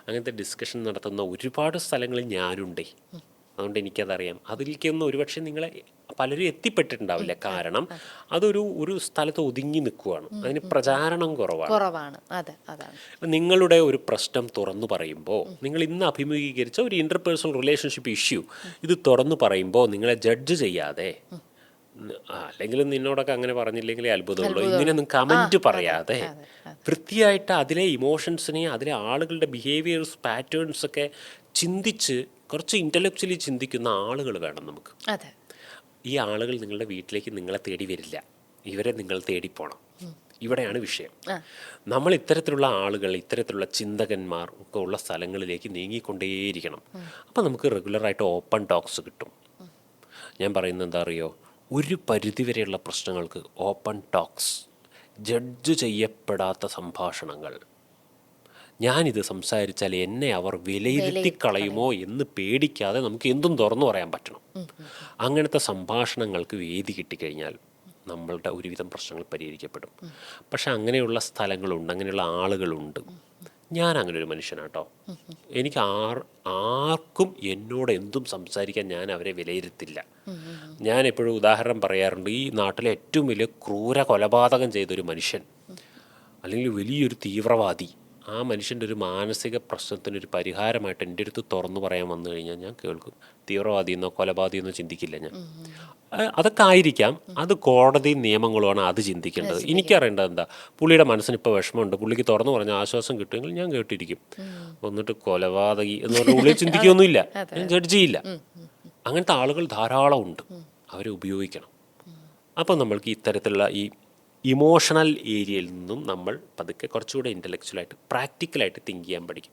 അങ്ങനത്തെ ഡിസ്കഷൻ നടത്തുന്ന ഒരുപാട് സ്ഥലങ്ങളിൽ ഞാനുണ്ടേ. അതുകൊണ്ട് എനിക്കതറിയാം. അതിലേക്കൊന്നും ഒരുപക്ഷെ നിങ്ങളെ പലരും എത്തിപ്പെട്ടിട്ടുണ്ടാവില്ല. കാരണം ഒരു സ്ഥലത്ത് ഒതുങ്ങി നിൽക്കുവാണ്, അതിന് പ്രചാരണം കുറവാണ്. നിങ്ങളുടെ ഒരു പ്രശ്നം തുറന്നു പറയുമ്പോൾ, നിങ്ങൾ ഇന്ന് അഭിമുഖീകരിച്ച ഒരു ഇന്റർപേഴ്സണൽ റിലേഷൻഷിപ്പ് ഇഷ്യൂ ഇത് തുറന്നു പറയുമ്പോൾ നിങ്ങളെ ജഡ്ജ് ചെയ്യാതെ, അല്ലെങ്കിൽ നിന്നോടൊക്കെ അങ്ങനെ പറഞ്ഞില്ലെങ്കിലേ അത്ഭുതമുള്ളൂ, ഇങ്ങനെയൊന്നും കമൻറ്റ് പറയാതെ വൃത്തിയായിട്ട് അതിലെ ഇമോഷൻസിനെയും അതിലെ ആളുകളുടെ ബിഹേവിയേഴ്സ് പാറ്റേൺസൊക്കെ ചിന്തിച്ച് കുറച്ച് ഇൻ്റലക്ച്വലി ചിന്തിക്കുന്ന ആളുകൾ വേണം നമുക്ക്. ഈ ആളുകൾ നിങ്ങളുടെ വീട്ടിലേക്ക് നിങ്ങളെ തേടി വരില്ല, ഇവരെ നിങ്ങൾ തേടിപ്പോണം. ഇവിടെയാണ് വിഷയം. നമ്മൾ ഇത്തരത്തിലുള്ള ആളുകൾ, ഇത്തരത്തിലുള്ള ചിന്തകന്മാർ ഒക്കെ ഉള്ള സ്ഥലങ്ങളിലേക്ക് നീങ്ങിക്കൊണ്ടേയിരിക്കണം. അപ്പോൾ നമുക്ക് റെഗുലറായിട്ട് ഓപ്പൺ ടോക്സ് കിട്ടും. ഞാൻ പറയുന്നത് എന്താ അറിയോ, ഒരു പരിധിവരെയുള്ള പ്രശ്നങ്ങൾക്ക് ഓപ്പൺ ടോക്സ്, ജഡ്ജ് ചെയ്യപ്പെടാത്ത സംഭാഷണങ്ങൾ. ഞാനിത് സംസാരിച്ചാൽ എന്നെ അവർ വിലയിരുത്തിക്കളയുമോ എന്ന് പേടിക്കാതെ നമുക്ക് എന്തും തുറന്നു പറയാൻ പറ്റണം. അങ്ങനത്തെ സംഭാഷണങ്ങൾക്ക് വേദി കിട്ടിക്കഴിഞ്ഞാൽ നമ്മളുടെ ഒരുവിധം പ്രശ്നങ്ങൾ പരിഹരിക്കപ്പെടും. പക്ഷെ അങ്ങനെയുള്ള സ്ഥലങ്ങളുണ്ട്, അങ്ങനെയുള്ള ആളുകളുണ്ട്. ഞാൻ അങ്ങനെ ഒരു മനുഷ്യനാട്ടോ. എനിക്ക് ആർക്കും എന്നോട് എന്തും സംസാരിക്കാൻ ഞാൻ അവരെ വിലയിരുത്തില്ല. ഞാൻ എപ്പോഴും ഉദാഹരണം പറയാറുണ്ട്, ഈ നാട്ടിലെ ഏറ്റവും വലിയ ക്രൂര കൊലപാതകം ചെയ്തൊരു മനുഷ്യൻ, അല്ലെങ്കിൽ വലിയൊരു തീവ്രവാദി, ആ മനുഷ്യൻ്റെ ഒരു മാനസിക പ്രശ്നത്തിനൊരു പരിഹാരമായിട്ട് എൻ്റെ അടുത്ത് തുറന്നു പറയാൻ വന്നു കഴിഞ്ഞാൽ ഞാൻ കേൾക്കും. തീവ്രവാദിയെന്നോ കൊലപാതകമെന്നോ ചിന്തിക്കില്ല ഞാൻ. അതൊക്കെ ആയിരിക്കാം, അത് കോടതി നിയമങ്ങളുമാണ് അത് ചിന്തിക്കേണ്ടത്. എനിക്കറിയേണ്ടത് എന്താ, പുള്ളിയുടെ മനസ്സിന് ഇപ്പോൾ വിഷമമുണ്ട്, പുള്ളിക്ക് തുറന്നു പറഞ്ഞാൽ ആശ്വാസം കിട്ടുമെങ്കിൽ ഞാൻ കേട്ടിരിക്കും. എന്നിട്ട് കൊലപാതകി എന്ന് പറഞ്ഞാൽ പുള്ളി ചിന്തിക്കുകയൊന്നുമില്ല, ഞാൻ ജഡ്ജ് ചെയ്യില്ല. അങ്ങനത്തെ ആളുകൾ ധാരാളം ഉണ്ട്, അവരെ ഉപയോഗിക്കണം. അപ്പോൾ നമ്മൾക്ക് ഇത്തരത്തിലുള്ള ഈ ഇമോഷണൽ ഏരിയയിൽ നിന്നും നമ്മൾ പതുക്കെ കുറച്ചുകൂടെ ഇൻ്റലക്ച്വലായിട്ട് പ്രാക്ടിക്കലായിട്ട് തിങ്ക് ചെയ്യാൻ പഠിക്കും.